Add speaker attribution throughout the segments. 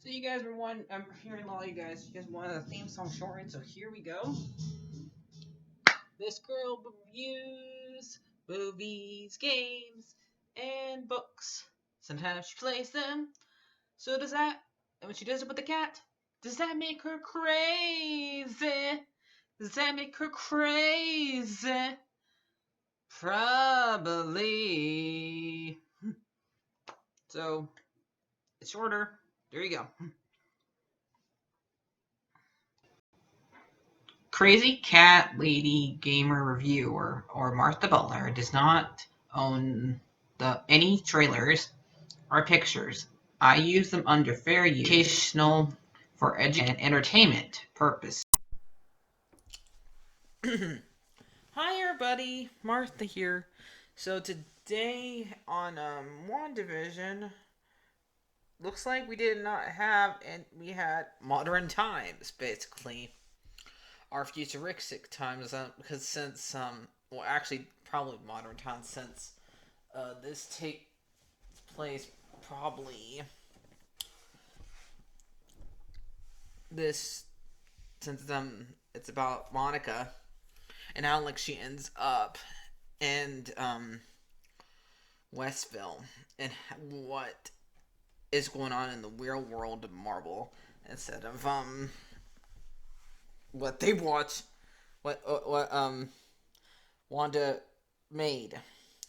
Speaker 1: So you guys were I'm hearing a lot of you guys. You guys wanted a theme song shortened, so here we go. This girl reviews movies, games, and books. Sometimes she plays them. So does that. And when she does it with the cat, does that make her crazy? Does that make her crazy? Probably. So it's shorter. There you go. Crazy Cat Lady Gamer Reviewer or Martha Butler does not own any trailers or pictures. I use them under fair use, educational, for education and entertainment purpose. Hi everybody, Martha here. So today on WandaVision, looks like we did not have, and we had modern times basically. Our futuristic times, because since well, actually probably modern times, since this takes place probably this since it's about Monica and how like she ends up in Westville and what is going on in the real world of Marvel instead of what they watch, what Wanda made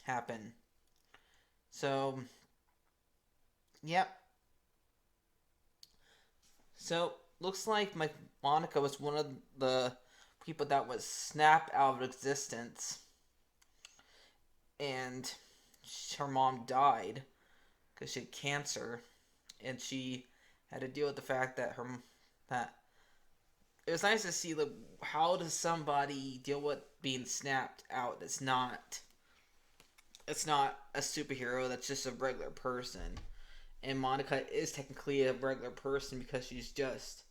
Speaker 1: happen. So, yep. So, looks like Monica was one of the people that was snapped out of existence, and her mom died because she had cancer, and she had to deal with the fact that that it was nice to see how does somebody deal with being snapped out. It's not a superhero. That's just a regular person. And Monica is technically a regular person because she's just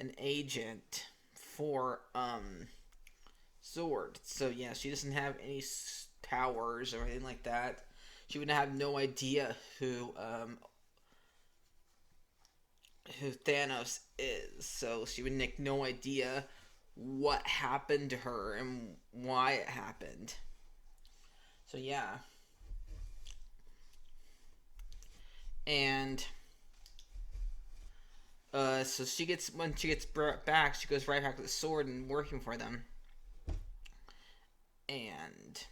Speaker 1: an agent for Sword. So yeah, she doesn't have any powers or anything like that. She would have no idea who Thanos is. So she would make no idea what happened to her and why it happened. So yeah. And so when she gets brought back, she goes right back to the Sword and working for them. And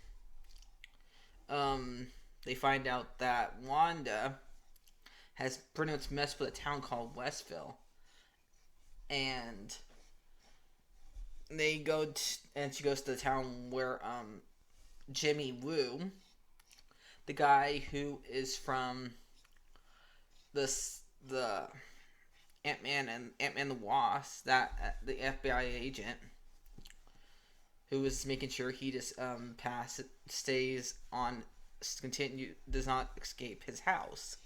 Speaker 1: they find out that Wanda has pretty much messed with a town called Westville, and and she goes to the town where Jimmy Woo, the guy who is from the Ant-Man the Wasp, the FBI agent who was making sure he just does not escape his house,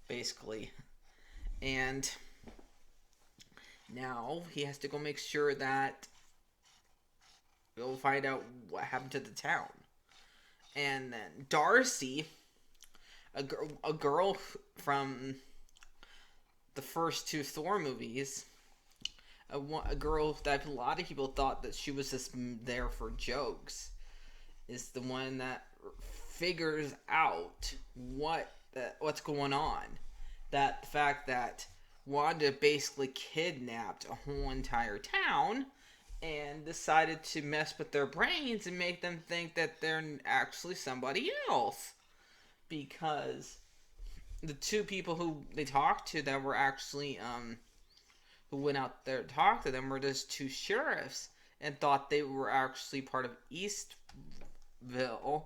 Speaker 1: basically. And now he has to go make sure that we'll find out what happened to the town. And then Darcy, a girl from the first two Thor movies, a girl that a lot of people thought that she was just there for jokes, is the one that figures out what's going on. That the fact that Wanda basically kidnapped a whole entire town and decided to mess with their brains and make them think that they're actually somebody else. Because the two people who they talked to that were actually who went out there to talk to them were just two sheriffs and thought they were actually part of Eastville,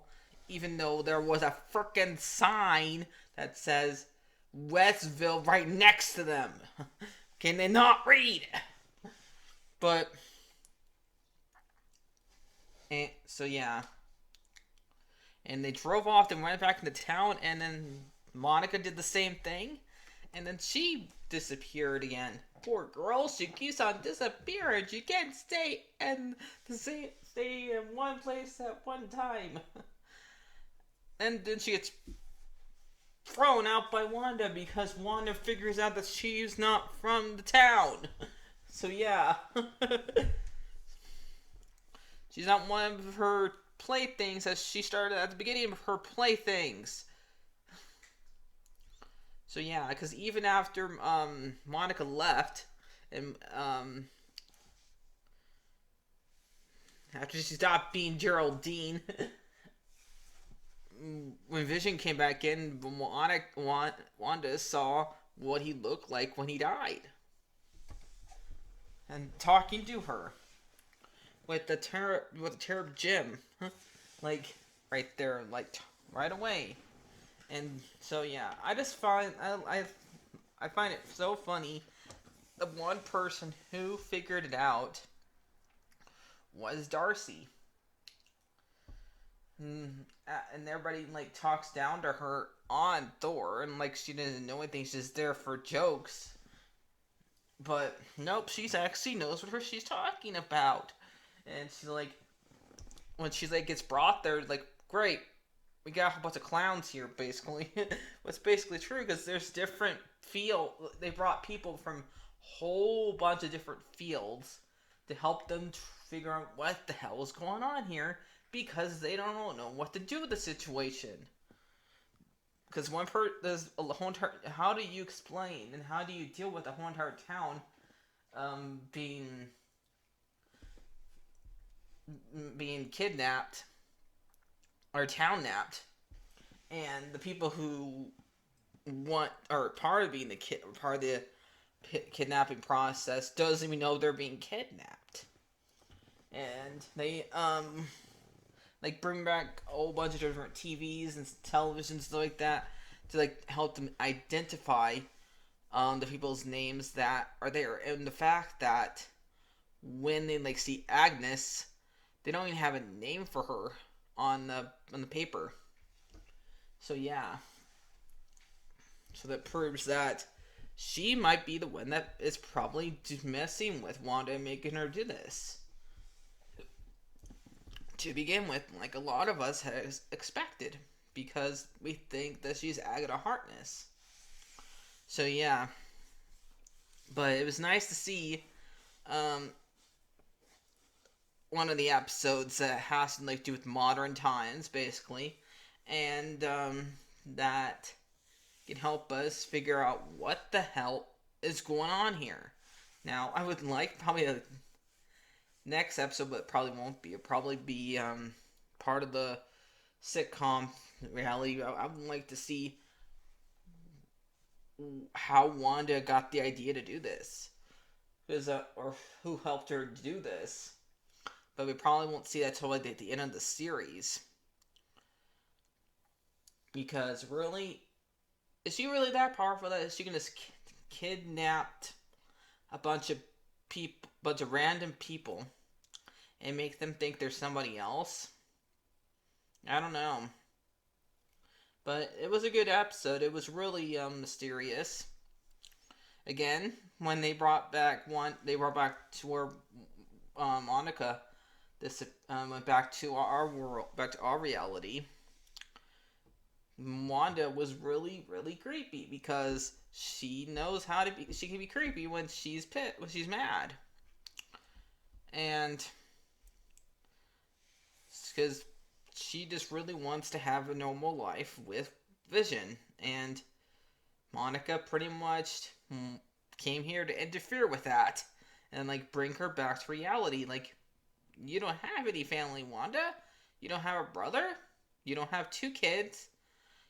Speaker 1: even though there was a frickin' sign that says Westville right next to them. Can they not read? But so yeah, and they drove off and went back into town, and then Monica did the same thing, and then she disappeared again. Poor girl, she keeps on disappearing. She can't stay in one place at one time. And then she gets thrown out by Wanda because Wanda figures out that she's not from the town. So yeah. She's not one of her playthings as she started at the beginning of her playthings. So yeah, because even after Monica left, and after she stopped being Geraldine, when Vision came back in, Wanda saw what he looked like when he died, and talking to her with the Terrible Jim, like right there, like right away. And so yeah, I just find I find it so funny that one person who figured it out was Darcy. And everybody like talks down to her on Thor, and like she doesn't know anything. She's there for jokes, but nope, she's actually knows what she's talking about. And she's like, when she's like gets brought there, like great, we got a whole bunch of clowns here, basically. What's basically true because there's different they brought people from whole bunch of different fields to help them figure out what the hell is going on here because they don't know what to do with the situation. Because there's a whole entire, how do you explain and how do you deal with the whole entire town being kidnapped or town napped, and the people who are part of being part of the kidnapping process doesn't even know they're being kidnapped, and they like bring back a whole bunch of different TVs and televisions stuff like that to like help them identify the people's names that are there, and the fact that when they like see Agnes, they don't even have a name for her on the paper. So yeah. So that proves that she might be the one that is probably messing with Wanda and making her do this. To begin with, like a lot of us has expected, because we think that she's Agatha Harkness. So yeah. But it was nice to see one of the episodes that has to like do with modern times, basically, and that can help us figure out what the hell is going on here. Now, I would like probably a next episode, but probably won't be. It'll probably be part of the sitcom reality. I would like to see how Wanda got the idea to do this, or who helped her do this. But we probably won't see that till like at the end of the series. Because really, is she really that powerful that she can just kidnap a bunch of random people, and make them think they're somebody else? I don't know. But it was a good episode. It was really mysterious. Again, when they brought back to where Monica, this went back to our world, back to our reality. Wanda was really, really creepy because she knows how to be. She can be creepy when she's mad, and because she just really wants to have a normal life with Vision, and Monica pretty much came here to interfere with that and like bring her back to reality. Like, you don't have any family, Wanda. You don't have a brother. You don't have 2 kids.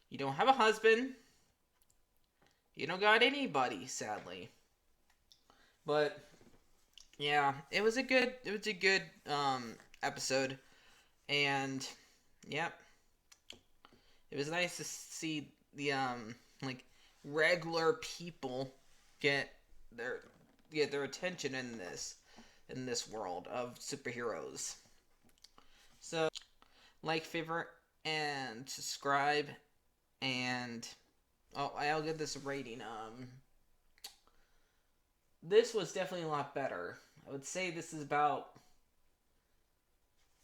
Speaker 1: You don't have a husband. You don't got anybody, sadly. But yeah, it was a good episode, and yep, it was nice to see the like regular people get their attention in this world of superheroes. So, like, favorite, and subscribe, and I'll give this a rating. This was definitely a lot better. I would say this is about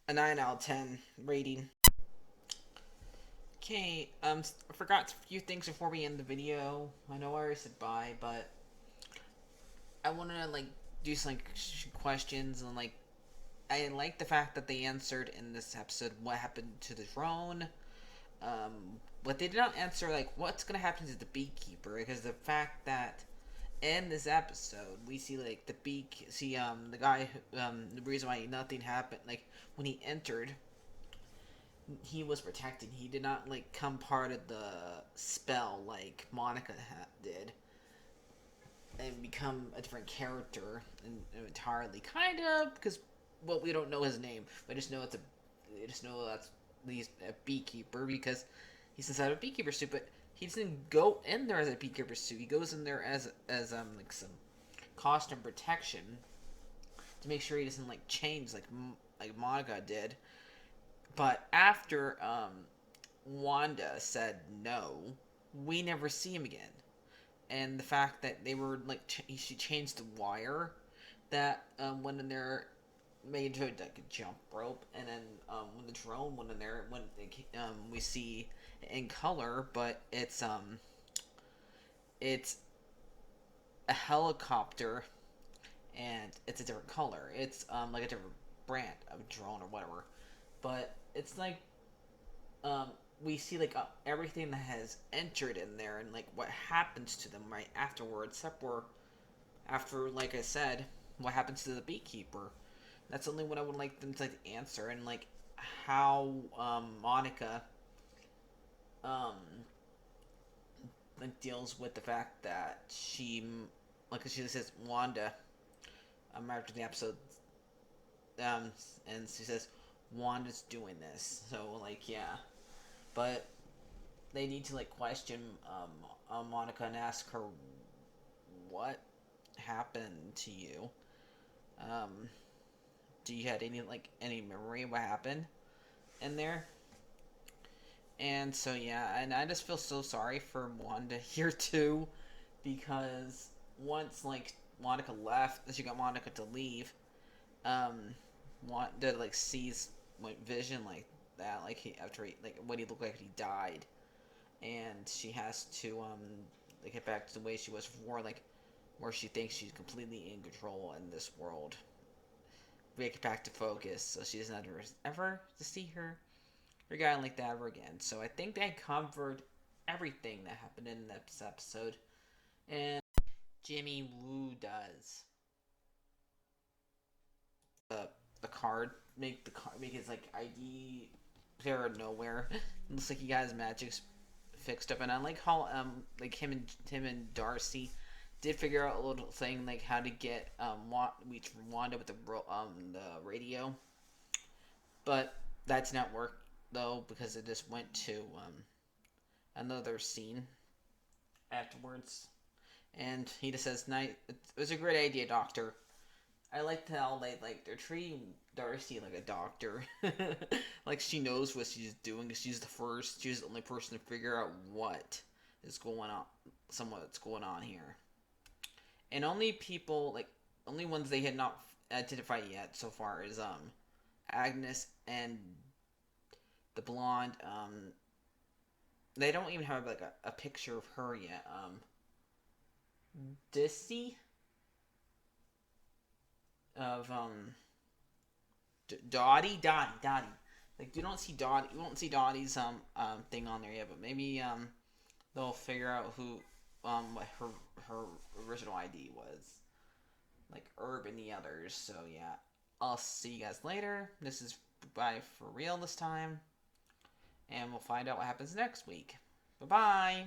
Speaker 1: a 9 out of 10 rating. Okay, I forgot a few things before we end the video. I know I already said bye, but I want to like do some like questions and like I like the fact that they answered in this episode what happened to the drone. But they did not answer like what's gonna happen to the beekeeper because the fact that in this episode we see like the guy the reason why nothing happened like when he entered he was protected. He did not like come part of the spell like Monica did and become a different character entirely. Kind of because well we don't know his name. I just know I just know that's he's a beekeeper because he's inside a beekeeper suit. But he doesn't go in there as a beekeeper suit. He goes in there as like some costume protection to make sure he doesn't like change like Monica did. But after Wanda said no, we never see him again. And the fact that they were like she changed the wire that went in there made into like a jump rope, and then when the drone went in there, when we see in color, but it's a helicopter, and it's a different color. It's like a different brand of drone or whatever, but it's like we see like everything that has entered in there and like what happens to them right afterwards, except for after like I said, what happens to the beekeeper. That's only what I would like them to like, answer and like how Monica um like deals with the fact that she says Wanda after the episode and she says Wanda's doing this, so like yeah, but they need to like question Monica and ask her what happened to you. Um, do you had any memory of what happened in there? And so yeah, and I just feel so sorry for Wanda here too, because once like Monica left, she got Monica to leave. Wanda like sees like Vision like that, like he after he like what he looked like he died, and she has to like get back to the way she was before, like where she thinks she's completely in control in this world. Get back to focus, so she doesn't ever to see her guy like that ever again. So I think they covered everything that happened in this episode, and Jimmy Woo does the card make his like ID appear out of nowhere. It looks like he got his magic fixed up, and I like how like him and Darcy did figure out a little thing like how to get reach Wanda with the radio, but that's not work though because it just went to another scene afterwards, and he just says, "Nice, it was a great idea, Doctor." I like how they're treating Darcy like a doctor, like she knows what she's doing. She's the only person to figure out what is going on, what's going on here, and only ones they had not identified yet so far is Agnes and the blonde. They don't even have like a picture of her yet. Dissy of Dottie. Like you don't see Dottie. You won't see Dottie's thing on there yet, but maybe they'll figure out who what her original ID was, like Herb and the others. So yeah, I'll see you guys later. This is bye for real this time, and we'll find out what happens next week. Bye bye.